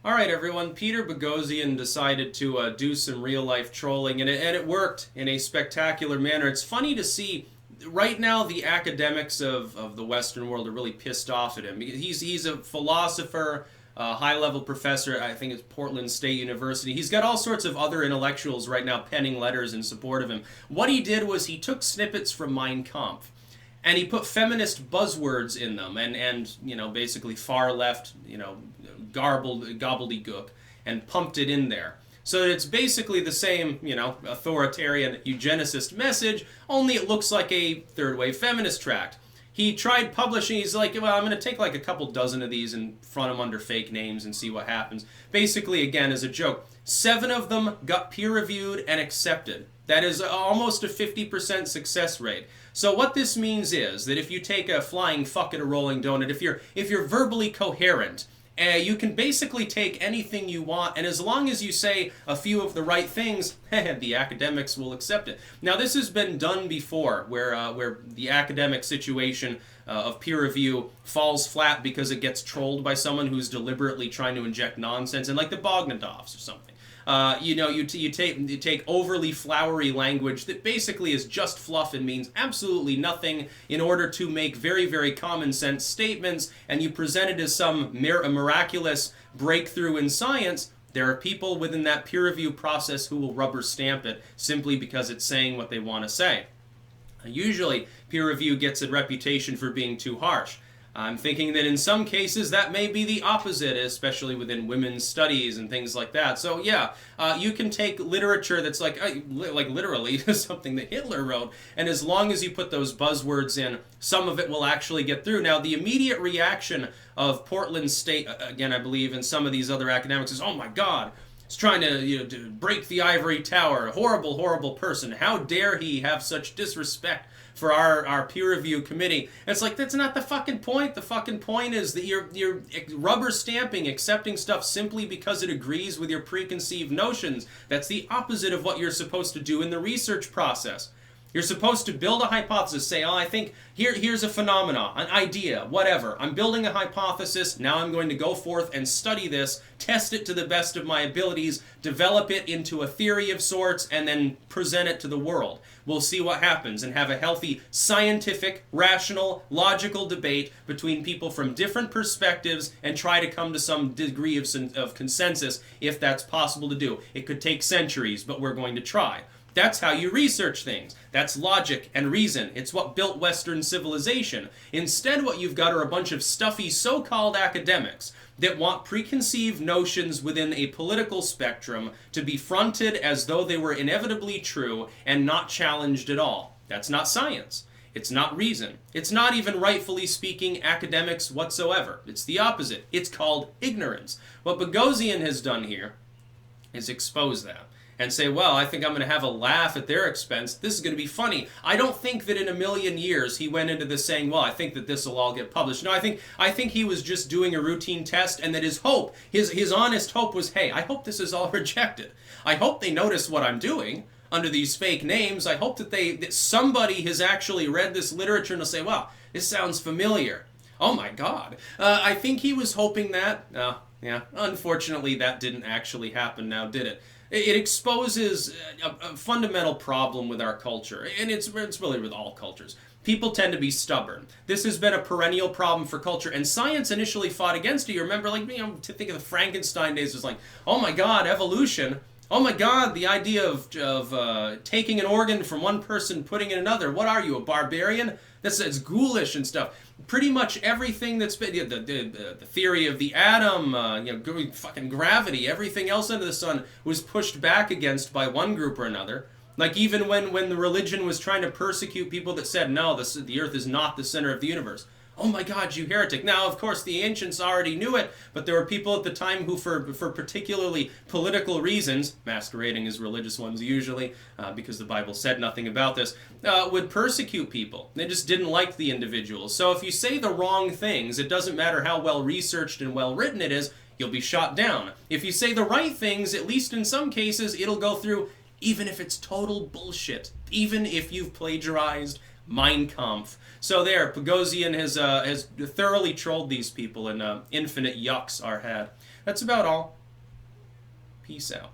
All right, everyone. Peter Boghossian decided to do some real-life trolling, and it worked in a spectacular manner. It's funny to see. Right now, the academics of the Western world are really pissed off at him. He's a philosopher, a high-level professor. I think it's Portland State University. He's got all sorts of other intellectuals right now penning letters in support of him. What he did was he took snippets from Mein Kampf, and he put feminist buzzwords in them, and basically far left, gobbledygook, and pumped it in there. So that it's basically the same, authoritarian eugenicist message, only it looks like a third-wave feminist tract. He tried publishing, he's like, well, I'm going to take like a couple dozen of these and front them under fake names and see what happens. Basically, again, as a joke, 7 of them got peer-reviewed and accepted. That is almost a 50% success rate. So what this means is that if you take a flying fuck at a rolling donut, if you're verbally coherent, you can basically take anything you want, and as long as you say a few of the right things, the academics will accept it. Now, this has been done before, where the academic situation of peer review falls flat because it gets trolled by someone who's deliberately trying to inject nonsense, and like the Boghossians or something. You take overly flowery language that basically is just fluff and means absolutely nothing in order to make very, very common sense statements, and you present it as some miraculous breakthrough in science. There are people within that peer review process who will rubber stamp it simply because it's saying what they want to say. Usually, peer review gets a reputation for being too harsh. I'm thinking that in some cases that may be the opposite, especially within women's studies and things like that. So yeah, you can take literature that's like literally something that Hitler wrote, and as long as you put those buzzwords in, some of it will actually get through. Now, the immediate reaction of Portland State, again, I believe, and some of these other academics is, oh my God, he's trying to break the ivory tower. Horrible, horrible person. How dare he have such disrespect for our peer review committee. And it's like, that's not the fucking point. The fucking point is that you're rubber stamping, accepting stuff simply because it agrees with your preconceived notions. That's the opposite of what you're supposed to do in the research process. You're supposed to build a hypothesis, say, oh, I think here's a phenomenon, an idea, whatever. I'm building a hypothesis, now I'm going to go forth and study this, test it to the best of my abilities, develop it into a theory of sorts, and then present it to the world. We'll see what happens and have a healthy, scientific, rational, logical debate between people from different perspectives and try to come to some degree of consensus if that's possible to do. It could take centuries, but we're going to try. That's how you research things. That's logic and reason. It's what built Western civilization. Instead, what you've got are a bunch of stuffy so-called academics that want preconceived notions within a political spectrum to be fronted as though they were inevitably true and not challenged at all. That's not science. It's not reason. It's not even, rightfully speaking, academics whatsoever. It's the opposite. It's called ignorance. What Boghossian has done here is expose that and say, well, I think I'm going to have a laugh at their expense. This is going to be funny. I don't think that in a million years he went into this saying, well, I think that this will all get published. No, I think he was just doing a routine test, and that his hope, his honest hope was, hey, I hope this is all rejected. I hope they notice what I'm doing under these fake names. I hope that somebody has actually read this literature and will say, wow, this sounds familiar. Oh my God. I think he was hoping that. Yeah, unfortunately that didn't actually happen now, did it? It exposes a fundamental problem with our culture, and it's really with all cultures. People tend to be stubborn. This has been a perennial problem for culture, and science initially fought against it. You remember, to think of the Frankenstein days, it was like, oh my God, evolution. Oh my God, the idea of taking an organ from one person, putting it in another. What are you, a barbarian? It's ghoulish and stuff. Pretty much everything that's been the theory of the atom, fucking gravity, everything else under the sun was pushed back against by one group or another. Like even when the religion was trying to persecute people that said, no, the Earth is not the center of the universe. Oh my God, you heretic. Now, of course, the ancients already knew it, but there were people at the time who, for particularly political reasons, masquerading as religious ones usually, because the Bible said nothing about this, would persecute people. They just didn't like the individuals. So if you say the wrong things, it doesn't matter how well researched and well written it is, you'll be shot down. If you say the right things, at least in some cases, it'll go through, even if it's total bullshit, even if you've plagiarized Mein Kampf. So there, Boghossian has thoroughly trolled these people, and infinite yucks are had. That's about all. Peace out.